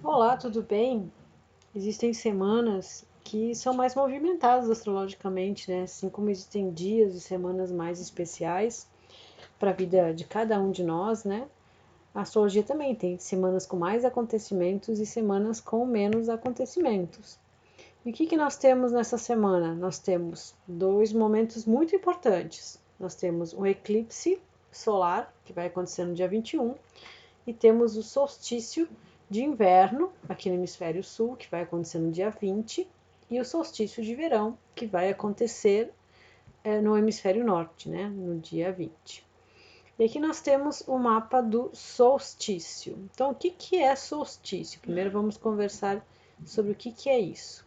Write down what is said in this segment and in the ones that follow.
Olá, tudo bem? Existem semanas que são mais movimentadas astrologicamente, né? Assim como existem dias e semanas mais especiais para a vida de cada um de nós, né? A astrologia também tem semanas com mais acontecimentos e semanas com menos acontecimentos. E o que nós temos nessa semana? Nós temos dois momentos muito importantes. Nós temos um eclipse solar, que vai acontecer no dia 21, e temos o solstício de inverno aqui no hemisfério sul, que vai acontecer no dia 20, e o solstício de verão, que vai acontecer no hemisfério norte, né, no dia 20. E aqui nós temos o mapa do solstício. Então, o que é solstício? Primeiro vamos conversar sobre o que é isso.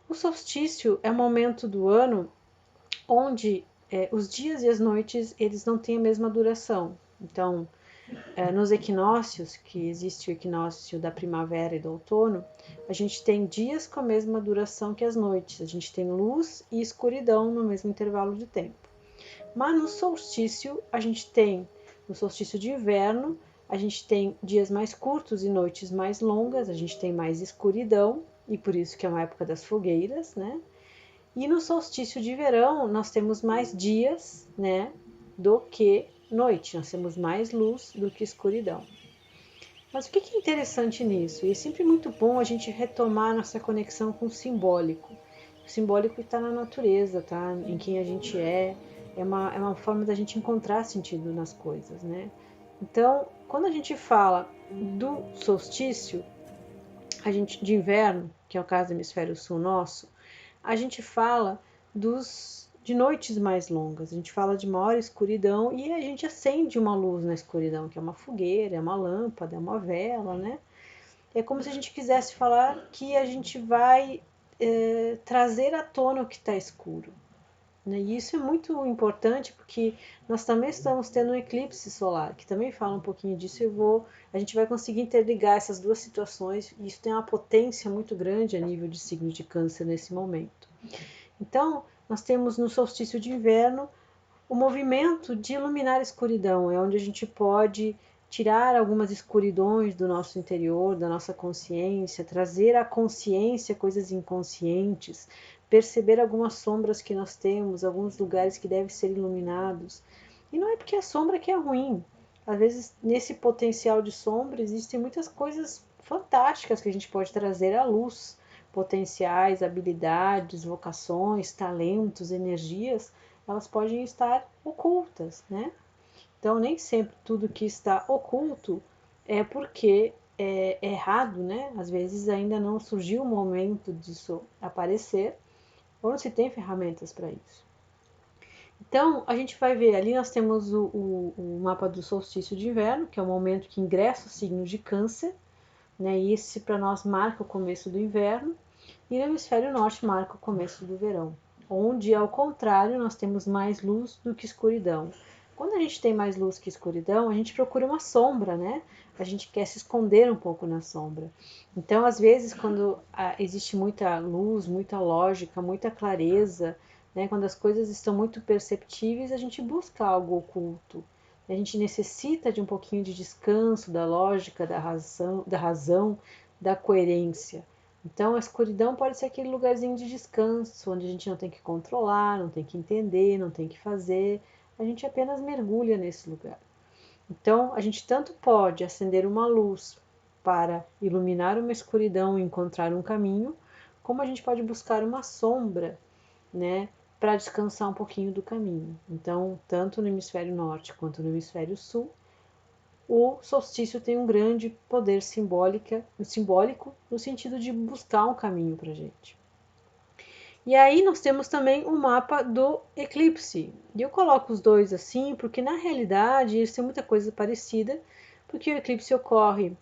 O solstício é o momento do ano onde os dias e as noites eles não têm a mesma duração. Então, nos equinócios, que existe o equinócio da primavera e do outono, a gente tem dias com a mesma duração que as noites, a gente tem luz e escuridão no mesmo intervalo de tempo. Mas no solstício, no solstício de inverno, a gente tem dias mais curtos e noites mais longas, a gente tem mais escuridão, e por isso que é uma época das fogueiras, né? E no solstício de verão, nós temos mais dias, né, do que noite, nós temos mais luz do que escuridão. Mas o que é interessante nisso? E é sempre muito bom a gente retomar nossa conexão com o simbólico. O simbólico está na natureza, tá? Em quem a gente é uma forma da gente encontrar sentido nas coisas, né? Então, quando a gente fala do solstício, de inverno, que é o caso do hemisfério sul nosso, a gente fala de noites mais longas, a gente fala de maior escuridão e a gente acende uma luz na escuridão, que é uma fogueira, é uma lâmpada, é uma vela, né? É como se a gente quisesse falar que a gente vai trazer à tona o que está escuro. Né? E isso é muito importante porque nós também estamos tendo um eclipse solar, que também fala um pouquinho disso. A gente vai conseguir interligar essas duas situações e isso tem uma potência muito grande a nível de signo de câncer nesse momento. Então, nós temos no solstício de inverno o movimento de iluminar a escuridão, é onde a gente pode tirar algumas escuridões do nosso interior, da nossa consciência, trazer à consciência coisas inconscientes, perceber algumas sombras que nós temos, alguns lugares que devem ser iluminados. E não é porque a sombra que é ruim. Às vezes, nesse potencial de sombra, existem muitas coisas fantásticas que a gente pode trazer à luz, potenciais, habilidades, vocações, talentos, energias, elas podem estar ocultas, né? Então, nem sempre tudo que está oculto é porque é errado, né? Às vezes ainda não surgiu o momento disso aparecer, ou não se tem ferramentas para isso. Então, a gente vai ver ali, nós temos o mapa do solstício de inverno, que é o momento que ingressa o signo de câncer, né? E esse para nós marca o começo do inverno, e no hemisfério norte marca o começo do verão, onde, ao contrário, nós temos mais luz do que escuridão. Quando a gente tem mais luz que escuridão, a gente procura uma sombra, né? A gente quer se esconder um pouco na sombra. Então, às vezes, quando existe muita luz, muita lógica, muita clareza, né? Quando as coisas estão muito perceptíveis, a gente busca algo oculto. A gente necessita de um pouquinho de descanso, da lógica, da coerência. Então, a escuridão pode ser aquele lugarzinho de descanso, onde a gente não tem que controlar, não tem que entender, não tem que fazer, a gente apenas mergulha nesse lugar. Então, a gente tanto pode acender uma luz para iluminar uma escuridão e encontrar um caminho, como a gente pode buscar uma sombra, né, para descansar um pouquinho do caminho. Então, tanto no hemisfério norte quanto no hemisfério sul, o solstício tem um grande poder simbólico no sentido de buscar um caminho para a gente. E aí nós temos também o mapa do eclipse. E eu coloco os dois assim, porque na realidade eles têm muita coisa parecida, porque o eclipse ocorre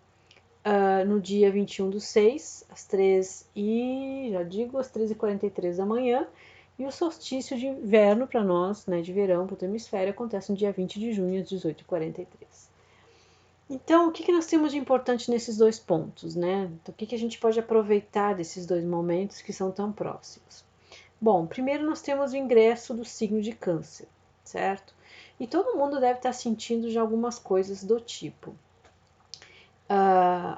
no dia 21/6, às 13h43 da manhã, e o solstício de inverno para nós, né, de verão para o hemisfério, acontece no dia 20 de junho, às 18h43. Então, o que nós temos de importante nesses dois pontos, né? Então, o que a gente pode aproveitar desses dois momentos que são tão próximos? Bom, primeiro nós temos o ingresso do signo de câncer, certo? E todo mundo deve estar sentindo já algumas coisas do tipo.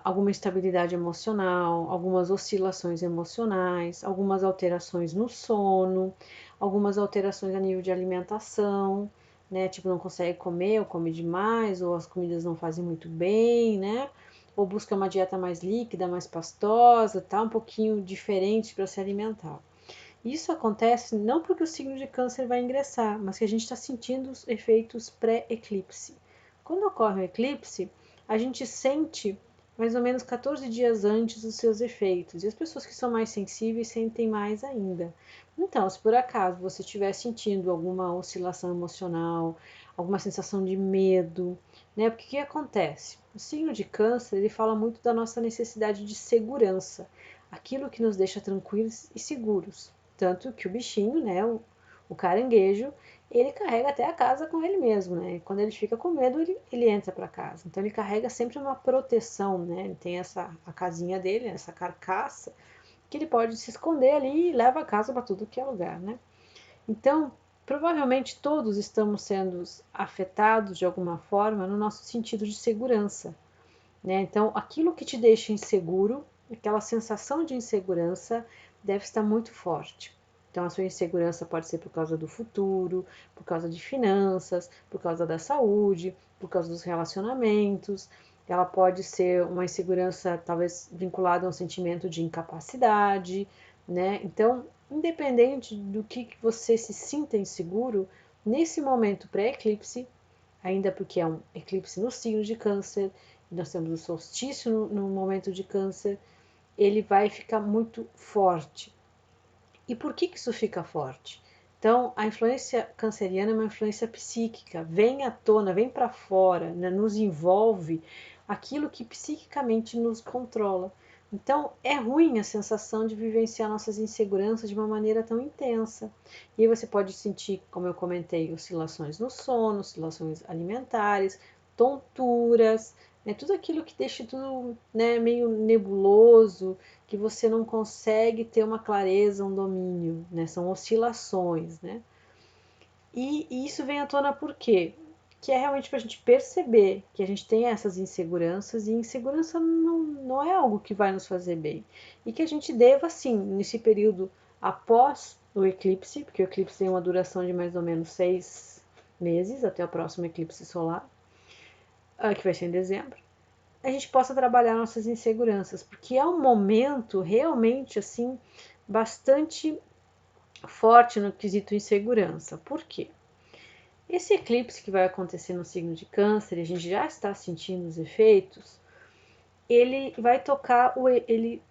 alguma instabilidade emocional, algumas oscilações emocionais, algumas alterações no sono, algumas alterações a nível de alimentação, né? Tipo, não consegue comer, ou come demais, ou as comidas não fazem muito bem, né? Ou busca uma dieta mais líquida, mais pastosa, tá? Um pouquinho diferente para se alimentar. Isso acontece não porque o signo de câncer vai ingressar, mas que a gente está sentindo os efeitos pré-eclipse. Quando ocorre o eclipse, a gente sente mais ou menos 14 dias antes os seus efeitos, e as pessoas que são mais sensíveis sentem mais ainda. Então, se por acaso você estiver sentindo alguma oscilação emocional, alguma sensação de medo, né? Porque o que acontece? O signo de câncer, ele fala muito da nossa necessidade de segurança, aquilo que nos deixa tranquilos e seguros. Tanto que o bichinho, né, o caranguejo, ele carrega até a casa com ele mesmo, né? Quando ele fica com medo, ele entra para casa. Então ele carrega sempre uma proteção, né? Ele tem a casinha dele, essa carcaça, que ele pode se esconder ali e leva a casa para tudo que é lugar, né? Então, provavelmente todos estamos sendo afetados de alguma forma no nosso sentido de segurança, né? Então, aquilo que te deixa inseguro, aquela sensação de insegurança, deve estar muito forte. Então, a sua insegurança pode ser por causa do futuro, por causa de finanças, por causa da saúde, por causa dos relacionamentos. Ela pode ser uma insegurança talvez vinculada a um sentimento de incapacidade, né? Então, independente do que você se sinta inseguro, nesse momento pré-eclipse, ainda porque é um eclipse no signo de Câncer, nós temos o solstício no momento de Câncer, ele vai ficar muito forte. E por que isso fica forte? Então, a influência canceriana é uma influência psíquica, vem à tona, vem para fora, né, nos envolve aquilo que psiquicamente nos controla. Então, é ruim a sensação de vivenciar nossas inseguranças de uma maneira tão intensa. E aí você pode sentir, como eu comentei, oscilações no sono, oscilações alimentares, tonturas, né, tudo aquilo que deixa tudo, né, meio nebuloso, que você não consegue ter uma clareza, um domínio, né? São oscilações, né? E isso vem à tona por quê? Que é realmente para a gente perceber que a gente tem essas inseguranças, e insegurança não é algo que vai nos fazer bem. E que a gente deva, sim, nesse período após o eclipse, porque o eclipse tem uma duração de mais ou menos 6 meses, até o próximo eclipse solar, que vai ser em dezembro, a gente possa trabalhar nossas inseguranças, porque é um momento realmente assim bastante forte no quesito insegurança. Por quê? Esse eclipse que vai acontecer no signo de Câncer, a gente já está sentindo os efeitos, ele vai tocar ele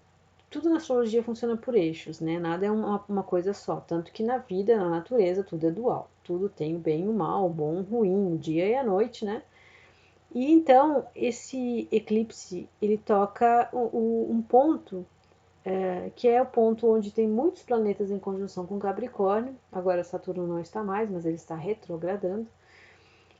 tudo na astrologia funciona por eixos, né? Nada é uma coisa só, tanto que na vida, na natureza, tudo é dual. Tudo tem o bem e o mal, o bom e o ruim, o dia e a noite, né? E então esse eclipse ele toca um ponto que é o ponto onde tem muitos planetas em conjunção com Capricórnio. Agora Saturno não está mais, mas ele está retrogradando.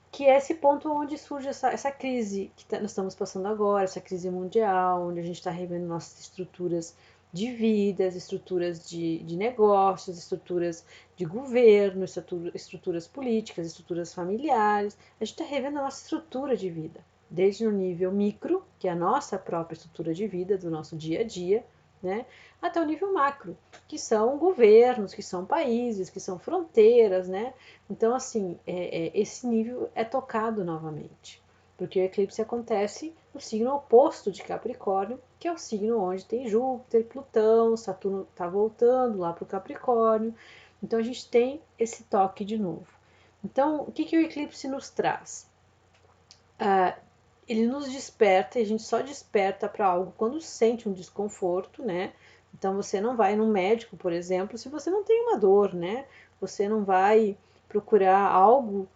Que é esse ponto onde surge essa crise que nós estamos passando agora, essa crise mundial, onde a gente está revendo nossas estruturas de vidas, estruturas de negócios, estruturas de governo, estruturas políticas, estruturas familiares. A gente está revendo a nossa estrutura de vida, desde o nível micro, que é a nossa própria estrutura de vida, do nosso dia a dia, né, até o nível macro, que são governos, que são países, que são fronteiras, né? Então, assim, esse nível é tocado novamente, porque o eclipse acontece no signo oposto de Capricórnio, que é o signo onde tem Júpiter, Plutão, Saturno está voltando lá para o Capricórnio. Então, a gente tem esse toque de novo. Então, o que o eclipse nos traz? Ele nos desperta, e a gente só desperta para algo quando sente um desconforto, né? Então você não vai no médico, por exemplo, se você não tem uma dor, né? Você não vai procurar algo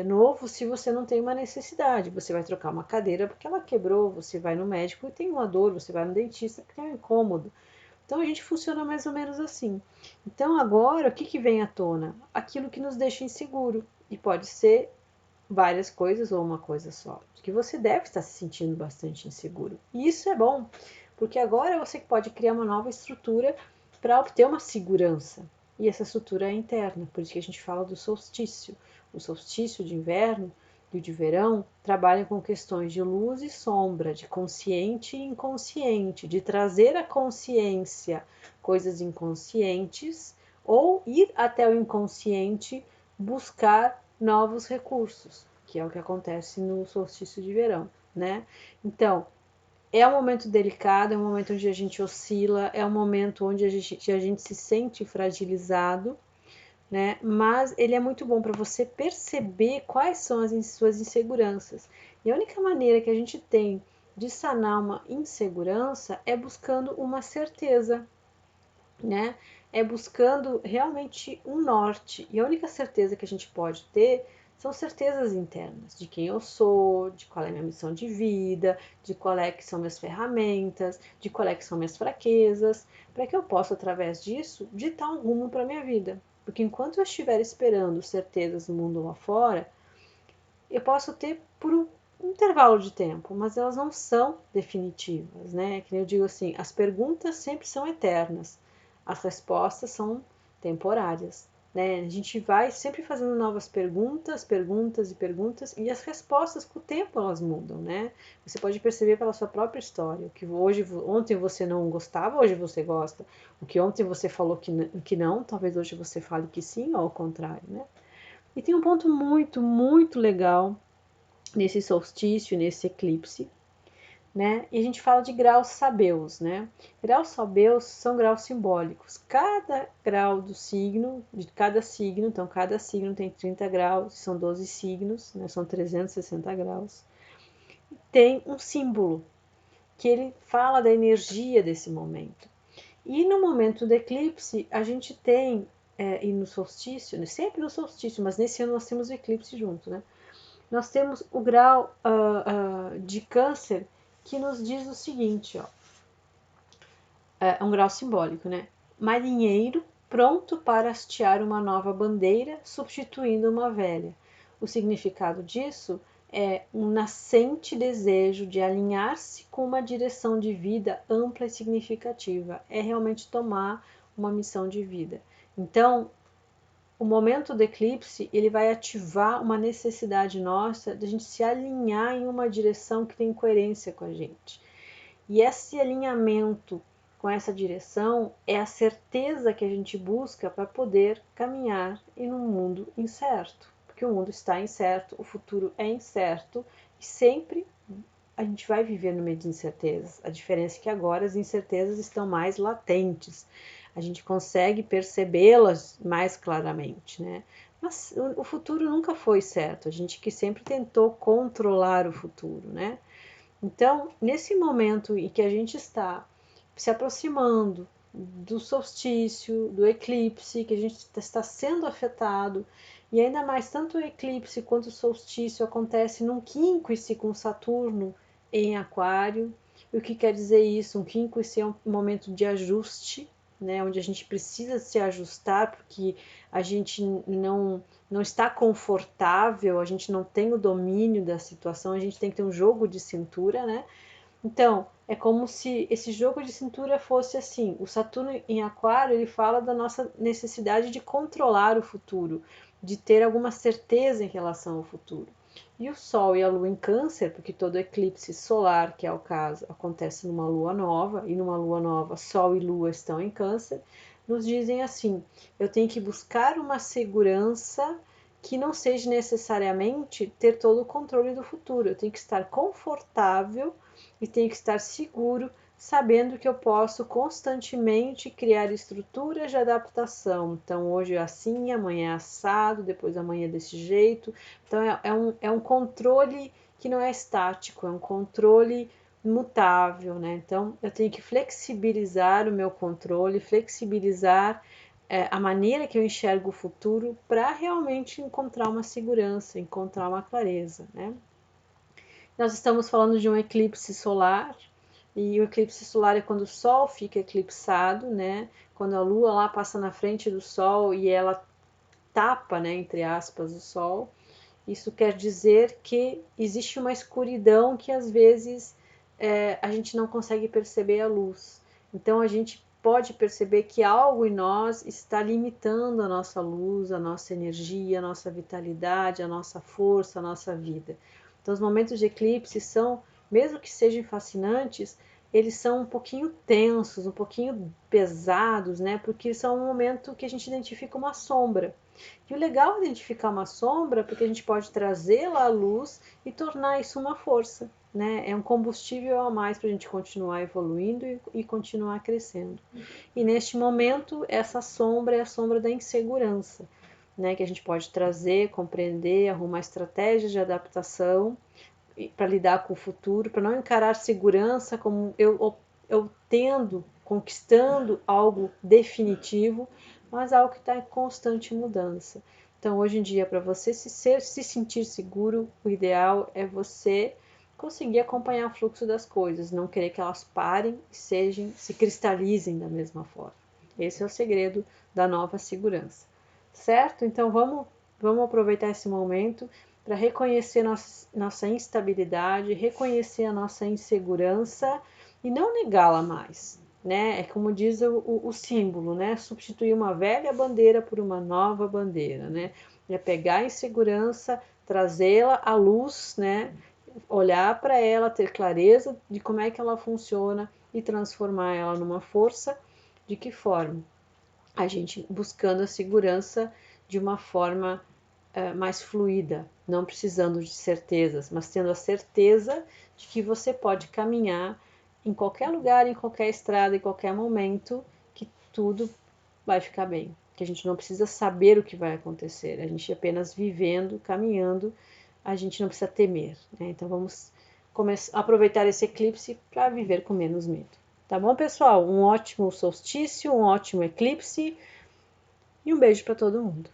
novo se você não tem uma necessidade. Você vai trocar uma cadeira porque ela quebrou, você vai no médico e tem uma dor, você vai no dentista porque é um incômodo. Então a gente funciona mais ou menos assim. Então agora o que vem à tona? Aquilo que nos deixa inseguro. E pode ser várias coisas ou uma coisa só. Que você deve estar se sentindo bastante inseguro. E isso é bom, porque agora você pode criar uma nova estrutura para obter uma segurança. E essa estrutura é interna, por isso que a gente fala do solstício. O solstício de inverno e o de verão trabalham com questões de luz e sombra, de consciente e inconsciente, de trazer à consciência coisas inconscientes ou ir até o inconsciente buscar novos recursos, que é o que acontece no solstício de verão, né? Então, é um momento delicado, é um momento onde a gente oscila, é um momento onde a gente se sente fragilizado, né? Mas ele é muito bom para você perceber quais são as suas inseguranças. E a única maneira que a gente tem de sanar uma insegurança é buscando uma certeza, né? É buscando realmente um norte. E a única certeza que a gente pode ter são certezas internas de quem eu sou, de qual é a minha missão de vida, de qual é que são minhas ferramentas, de qual é que são minhas fraquezas, para que eu possa, através disso, ditar um rumo para a minha vida. Porque enquanto eu estiver esperando certezas no mundo lá fora, eu posso ter por um intervalo de tempo, mas elas não são definitivas, né? Que nem eu digo assim, as perguntas sempre são eternas, as respostas são temporárias, né? A gente vai sempre fazendo novas perguntas, perguntas e perguntas, e as respostas com o tempo elas mudam, né? Você pode perceber pela sua própria história, o que ontem você não gostava, hoje você gosta. O que ontem você falou que não, talvez hoje você fale que sim, ou ao contrário, né? E tem um ponto muito, muito legal nesse solstício, nesse eclipse, né? E a gente fala de graus sabeus, né? Graus sabeus são graus simbólicos. Cada grau do signo, de cada signo, então cada signo tem 30 graus, são 12 signos, né? São 360 graus. Tem um símbolo que ele fala da energia desse momento. E no momento do eclipse, a gente tem, e no solstício, né? Sempre no solstício, mas nesse ano nós temos o eclipse junto, né? Nós temos o grau de câncer que nos diz o seguinte, ó, é um grau simbólico, né? Marinheiro pronto para hastear uma nova bandeira, substituindo uma velha. O significado disso é um nascente desejo de alinhar-se com uma direção de vida ampla e significativa. É realmente tomar uma missão de vida. Então, o momento do eclipse ele vai ativar uma necessidade nossa de a gente se alinhar em uma direção que tem coerência com a gente. E esse alinhamento com essa direção é a certeza que a gente busca para poder caminhar em um mundo incerto. Porque o mundo está incerto, o futuro é incerto e sempre a gente vai viver no meio de incertezas. A diferença é que agora as incertezas estão mais latentes. A gente consegue percebê-las mais claramente, né? Mas o futuro nunca foi certo. A gente que sempre tentou controlar o futuro, né? Então, nesse momento em que a gente está se aproximando do solstício, do eclipse, que a gente está sendo afetado, e ainda mais tanto o eclipse quanto o solstício acontece num quínquice com Saturno em Aquário. E o que quer dizer isso? Um quínquice é um momento de ajuste, né, onde a gente precisa se ajustar porque a gente não está confortável, a gente não tem o domínio da situação, a gente tem que ter um jogo de cintura, né? Então, é como se esse jogo de cintura fosse assim, o Saturno em Aquário, ele fala da nossa necessidade de controlar o futuro, de ter alguma certeza em relação ao futuro. E o Sol e a Lua em Câncer, porque todo eclipse solar, que é o caso, acontece numa lua nova, e numa lua nova Sol e Lua estão em Câncer, nos dizem assim: eu tenho que buscar uma segurança que não seja necessariamente ter todo o controle do futuro, eu tenho que estar confortável e tenho que estar seguro, sabendo que eu posso constantemente criar estruturas de adaptação. Então, hoje é assim, amanhã é assado, depois amanhã é desse jeito. Então, é um controle que não é estático, é um controle mutável, né? Então, eu tenho que flexibilizar o meu controle, flexibilizar a maneira que eu enxergo o futuro para realmente encontrar uma segurança, encontrar uma clareza, né? Nós estamos falando de um eclipse solar, e o eclipse solar é quando o Sol fica eclipsado, né? Quando a Lua lá passa na frente do Sol e ela tapa, né, entre aspas, o Sol. Isso quer dizer que existe uma escuridão que às vezes a gente não consegue perceber a luz. Então a gente pode perceber que algo em nós está limitando a nossa luz, a nossa energia, a nossa vitalidade, a nossa força, a nossa vida. Então, os momentos de eclipse são, mesmo que sejam fascinantes, eles são um pouquinho tensos, um pouquinho pesados, né? Porque são um momento que a gente identifica uma sombra. E o legal é identificar uma sombra, porque a gente pode trazê-la à luz e tornar isso uma força, né? É um combustível a mais para a gente continuar evoluindo e continuar crescendo. E neste momento, essa sombra é a sombra da insegurança, né? Que a gente pode trazer, compreender, arrumar estratégias de adaptação para lidar com o futuro, para não encarar segurança como eu tendo, conquistando algo definitivo, mas algo que está em constante mudança. Então, hoje em dia, para você se sentir seguro, o ideal é você conseguir acompanhar o fluxo das coisas, não querer que elas parem e se cristalizem da mesma forma. Esse é o segredo da nova segurança, certo? Então, vamos aproveitar esse momento para reconhecer nossa instabilidade, reconhecer a nossa insegurança e não negá-la mais, né? É como diz o símbolo, né? Substituir uma velha bandeira por uma nova bandeira, né? É pegar a insegurança, trazê-la à luz, né? Olhar para ela, ter clareza de como é que ela funciona e transformar ela numa força. De que forma? A gente buscando a segurança de uma forma mais fluida, não precisando de certezas, mas tendo a certeza de que você pode caminhar em qualquer lugar, em qualquer estrada, em qualquer momento, que tudo vai ficar bem. Que a gente não precisa saber o que vai acontecer, a gente apenas vivendo, caminhando, a gente não precisa temer, né? Então vamos aproveitar esse eclipse para viver com menos medo. Tá bom, pessoal? Um ótimo solstício, um ótimo eclipse e um beijo para todo mundo.